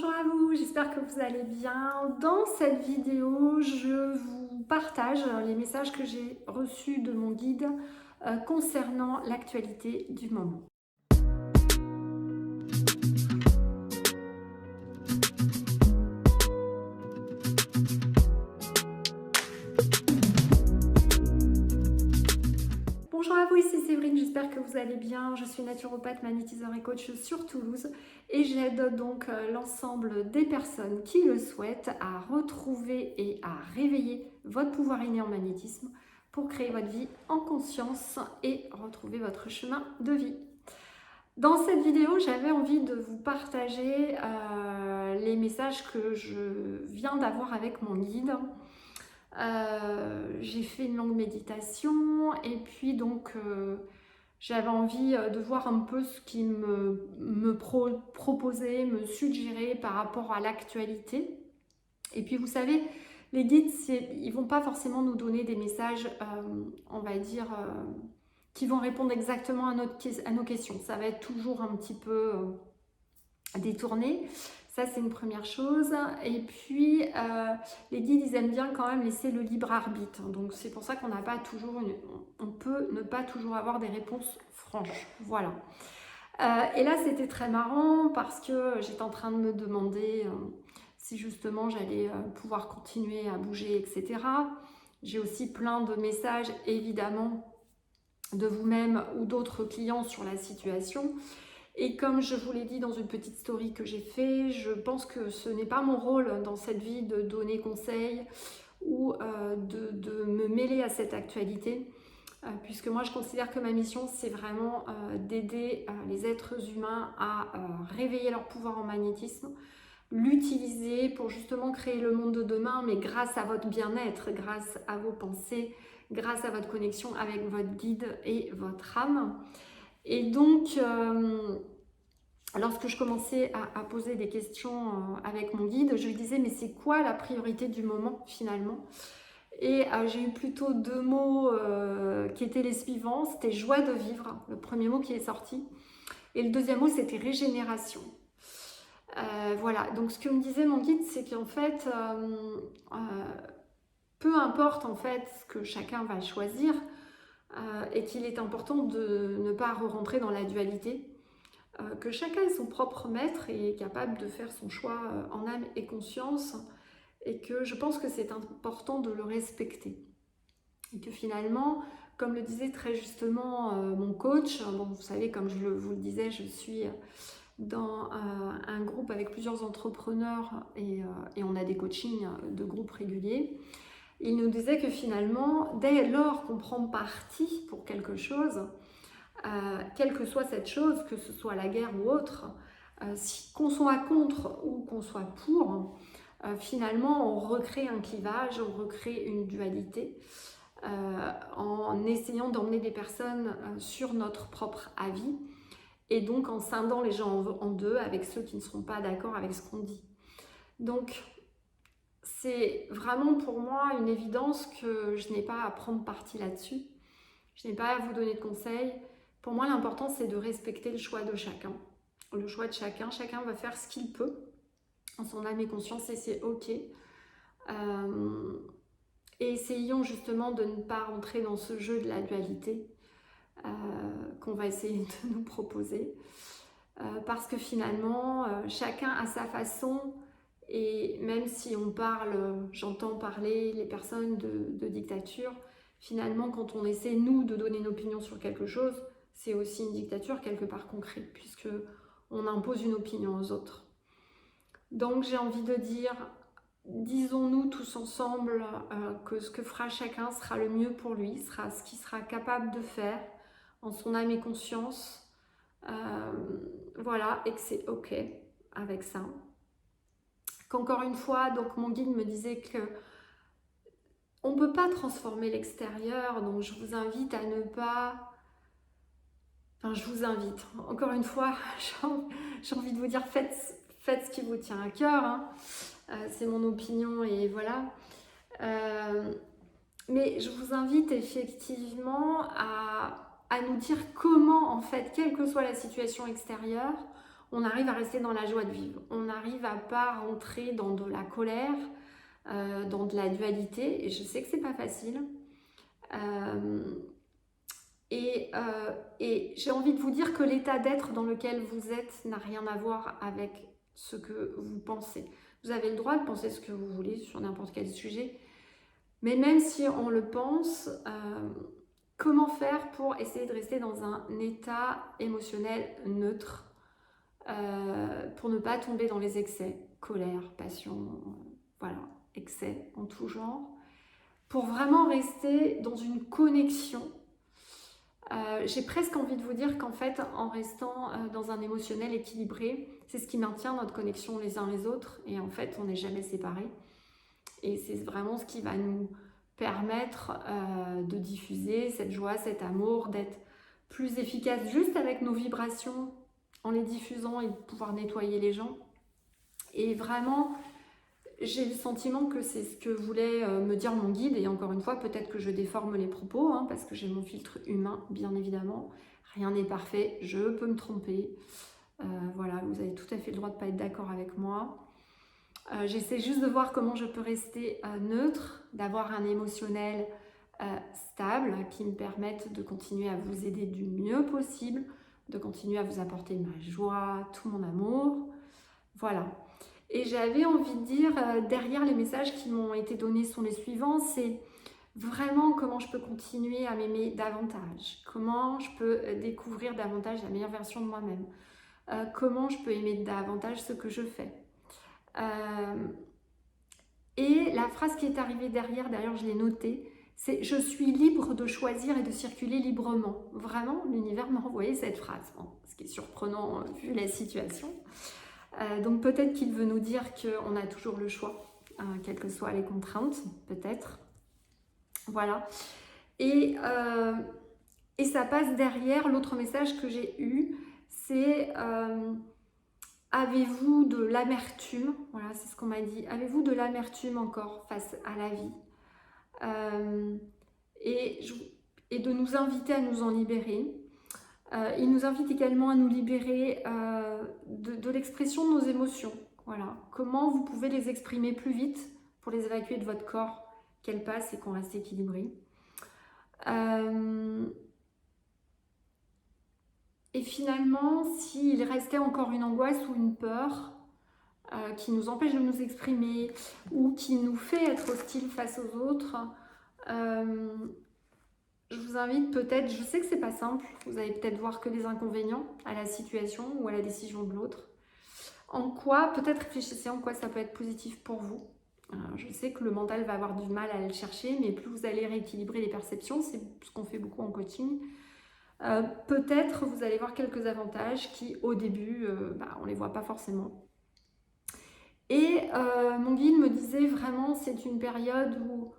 Bonjour à vous, j'espère que vous allez bien. Dans cette vidéo, je vous partage les messages que j'ai reçus de mon guide concernant l'actualité du moment. Bonjour à vous, ici Séverine, j'espère que vous allez bien. Je suis naturopathe, magnétiseur et coach sur Toulouse et j'aide donc l'ensemble des personnes qui le souhaitent à retrouver et à réveiller votre pouvoir inné en magnétisme pour créer votre vie en conscience et retrouver votre chemin de vie. Dans cette vidéo, j'avais envie de vous partager les messages que je viens d'avoir avec mon guide. J'ai fait une longue méditation et puis donc j'avais envie de voir un peu ce qu'il me proposait, me suggérait par rapport à l'actualité. Et puis vous savez, les guides, ils vont pas forcément nous donner des messages, on va dire, qui vont répondre exactement à nos questions. Ça va être toujours un petit peu détourné. Ça, c'est une première chose. Et puis, les guides, ils aiment bien quand même laisser le libre arbitre. Donc, c'est pour ça qu'on n'a pas toujours on peut ne pas toujours avoir des réponses franches. Voilà. Et là, c'était très marrant parce que j'étais en train de me demander si justement j'allais pouvoir continuer à bouger, etc. J'ai aussi plein de messages, évidemment, de vous-même ou d'autres clients sur la situation. Et comme je vous l'ai dit dans une petite story que j'ai fait, je pense que ce n'est pas mon rôle dans cette vie de donner conseil ou de me mêler à cette actualité, puisque moi je considère que ma mission c'est vraiment d'aider les êtres humains à réveiller leur pouvoir en magnétisme, l'utiliser pour justement créer le monde de demain, mais grâce à votre bien-être, grâce à vos pensées, grâce à votre connexion avec votre guide et votre âme. Et donc, lorsque je commençais à poser des questions avec mon guide, je lui disais mais c'est quoi la priorité du moment finalement? Et j'ai eu plutôt deux mots qui étaient les suivants, c'était joie de vivre, le premier mot qui est sorti, et le deuxième mot c'était régénération. Voilà, donc ce que me disait mon guide, c'est qu'en fait, peu importe en fait ce que chacun va choisir, et qu'il est important de ne pas rentrer dans la dualité, que chacun est son propre maître et est capable de faire son choix en âme et conscience, et que je pense que c'est important de le respecter. Et que finalement, comme le disait très justement mon coach, bon, vous savez, comme vous le disais, je suis dans un groupe avec plusieurs entrepreneurs et on a des coachings de groupe réguliers. Il nous disait que finalement, dès lors qu'on prend parti pour quelque chose, quelle que soit cette chose, que ce soit la guerre ou autre, qu'on soit contre ou qu'on soit pour, finalement on recrée un clivage, on recrée une dualité en essayant d'emmener des personnes sur notre propre avis et donc en scindant les gens en deux avec ceux qui ne seront pas d'accord avec ce qu'on dit. Donc c'est vraiment pour moi une évidence que je n'ai pas à prendre parti là-dessus, je n'ai pas à vous donner de conseils. Pour moi, l'important, c'est de respecter le choix de chacun. Le choix de chacun, chacun va faire ce qu'il peut en son âme et conscience et c'est ok. Et essayons justement de ne pas rentrer dans ce jeu de la dualité qu'on va essayer de nous proposer. Parce que finalement, chacun a sa façon et même si on parle, j'entends parler les personnes de dictature, finalement, quand on essaie, nous, de donner une opinion sur quelque chose, c'est aussi une dictature quelque part concrète, puisque on impose une opinion aux autres. Donc j'ai envie de dire, disons-nous tous ensemble que ce que fera chacun sera le mieux pour lui, sera ce qu'il sera capable de faire en son âme et conscience. Voilà, et que c'est ok avec ça. Qu'encore une fois, donc mon guide me disait que on ne peut pas transformer l'extérieur, donc je vous invite à ne pas... Enfin, je vous invite, encore une fois, j'ai envie de vous dire, faites ce qui vous tient à cœur, hein. C'est mon opinion et voilà. Mais je vous invite effectivement à nous dire comment, en fait, quelle que soit la situation extérieure, on arrive à rester dans la joie de vivre. On n'arrive à pas rentrer dans de la colère, dans de la dualité. Et je sais que c'est pas facile. Et j'ai envie de vous dire que l'état d'être dans lequel vous êtes n'a rien à voir avec ce que vous pensez. Vous avez le droit de penser ce que vous voulez sur n'importe quel sujet, mais même si on le pense, comment faire pour essayer de rester dans un état émotionnel neutre, pour ne pas tomber dans les excès, colère, passion, voilà, excès en tout genre, pour vraiment rester dans une connexion. J'ai presque envie de vous dire qu'en fait, en restant dans un émotionnel équilibré, c'est ce qui maintient notre connexion les uns les autres, et en fait, on n'est jamais séparés. Et c'est vraiment ce qui va nous permettre de diffuser cette joie, cet amour, d'être plus efficace juste avec nos vibrations, en les diffusant et de pouvoir nettoyer les gens. Et vraiment, j'ai le sentiment que c'est ce que voulait me dire mon guide, et encore une fois, peut-être que je déforme les propos, hein, parce que j'ai mon filtre humain, bien évidemment. Rien n'est parfait, je peux me tromper. Voilà, vous avez tout à fait le droit de ne pas être d'accord avec moi. J'essaie juste de voir comment je peux rester neutre, d'avoir un émotionnel stable qui me permette de continuer à vous aider du mieux possible, de continuer à vous apporter ma joie, tout mon amour. Voilà. Et j'avais envie de dire, derrière les messages qui m'ont été donnés sont les suivants, c'est vraiment comment je peux continuer à m'aimer davantage, comment je peux découvrir davantage la meilleure version de moi-même, comment je peux aimer davantage ce que je fais. Et la phrase qui est arrivée derrière, d'ailleurs je l'ai notée, c'est « Je suis libre de choisir et de circuler librement ». Vraiment, l'univers m'a envoyé cette phrase, bon, ce qui est surprenant vu la situation. Donc peut-être qu'il veut nous dire qu'on a toujours le choix, quelles que soient les contraintes, peut-être. Voilà. Et ça passe derrière, l'autre message que j'ai eu, c'est avez-vous de l'amertume, voilà, c'est ce qu'on m'a dit, avez-vous de l'amertume encore face à la vie, et de nous inviter à nous en libérer. Il nous invite également à nous libérer de l'expression de nos émotions. Voilà. Comment vous pouvez les exprimer plus vite pour les évacuer de votre corps, qu'elles passent et qu'on reste équilibré. Et finalement, s'il restait encore une angoisse ou une peur qui nous empêche de nous exprimer ou qui nous fait être hostile face aux autres, je vous invite peut-être, je sais que c'est pas simple, vous allez peut-être voir que des inconvénients à la situation ou à la décision de l'autre. En quoi, peut-être réfléchissez en quoi ça peut être positif pour vous. Je sais que le mental va avoir du mal à le chercher, mais plus vous allez rééquilibrer les perceptions, c'est ce qu'on fait beaucoup en coaching. Peut-être vous allez voir quelques avantages qui, au début, on ne les voit pas forcément. Et mon guide me disait vraiment, c'est une période où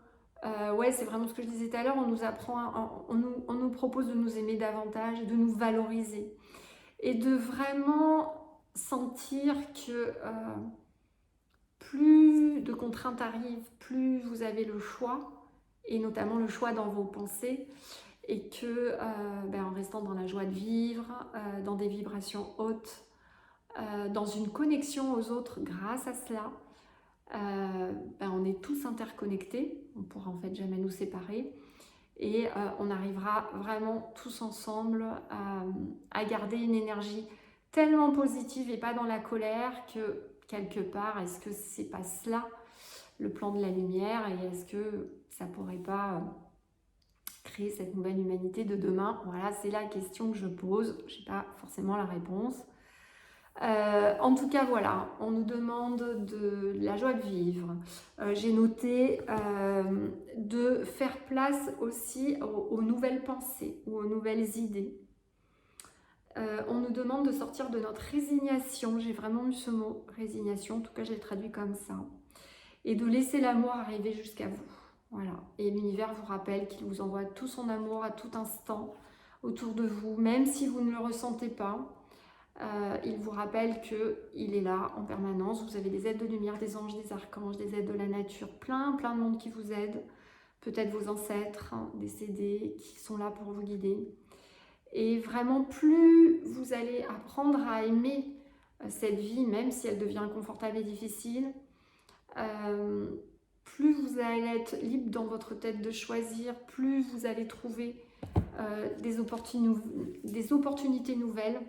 ouais, c'est vraiment ce que je disais tout à l'heure, on nous apprend, on nous propose de nous aimer davantage, de nous valoriser et de vraiment sentir que plus de contraintes arrivent, plus vous avez le choix, et notamment le choix dans vos pensées, et que en restant dans la joie de vivre, dans des vibrations hautes, dans une connexion aux autres grâce à cela, on est tous interconnectés, on ne pourra en fait jamais nous séparer, et on arrivera vraiment tous ensemble à garder une énergie tellement positive et pas dans la colère que quelque part, est-ce que c'est pas cela le plan de la lumière, et est-ce que ça pourrait pas créer cette nouvelle humanité de demain? Voilà, c'est la question que je pose, je n'ai pas forcément la réponse. En tout cas, voilà, on nous demande de la joie de vivre. J'ai noté de faire place aussi aux nouvelles pensées ou aux nouvelles idées. On nous demande de sortir de notre résignation. J'ai vraiment eu ce mot, résignation, en tout cas je l'ai traduit comme ça. Et de laisser l'amour arriver jusqu'à vous. Voilà. Et l'univers vous rappelle qu'il vous envoie tout son amour à tout instant autour de vous, même si vous ne le ressentez pas. Il vous rappelle qu'il est là en permanence. Vous avez des aides de lumière, des anges, des archanges, des aides de la nature, plein de monde qui vous aident. Peut-être vos ancêtres décédés qui sont là pour vous guider. Et vraiment, plus vous allez apprendre à aimer cette vie, même si elle devient inconfortable et difficile. Plus vous allez être libre dans votre tête de choisir, plus vous allez trouver des opportunités nouvelles,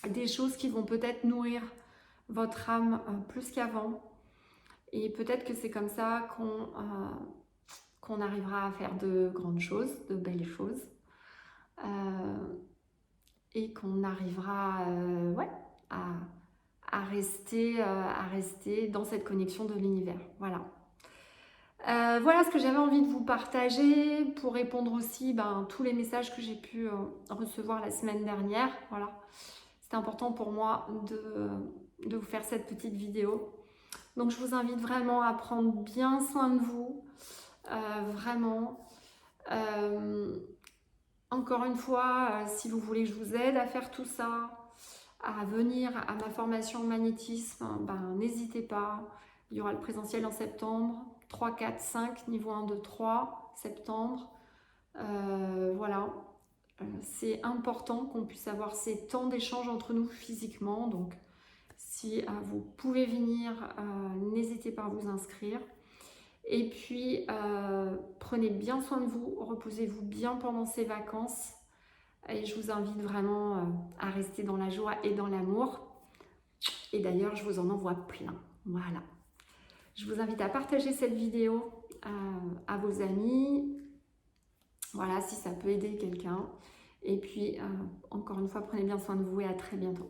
des choses qui vont peut-être nourrir votre âme plus qu'avant. Et peut-être que c'est comme ça qu'on arrivera à faire de grandes choses, de belles choses. Et qu'on arrivera à rester dans cette connexion de l'univers. Voilà. Voilà ce que j'avais envie de vous partager pour répondre aussi tous les messages que j'ai pu recevoir la semaine dernière. Voilà. C'est important pour moi de vous faire cette petite vidéo. Donc je vous invite vraiment à prendre bien soin de vous. Vraiment. Encore une fois, si vous voulez que je vous aide à faire tout ça, à venir à ma formation magnétisme, n'hésitez pas. Il y aura le présentiel en septembre, 3, 4, 5, niveau 1, 2, 3, septembre. Voilà, c'est important qu'on puisse avoir ces temps d'échange entre nous physiquement. Donc, si vous pouvez venir, n'hésitez pas à vous inscrire. Et puis, prenez bien soin de vous, reposez-vous bien pendant ces vacances. Et je vous invite vraiment à rester dans la joie et dans l'amour. Et d'ailleurs, je vous en envoie plein. Voilà. Je vous invite à partager cette vidéo à vos amis. Voilà, si ça peut aider quelqu'un. Et puis, encore une fois, prenez bien soin de vous et à très bientôt.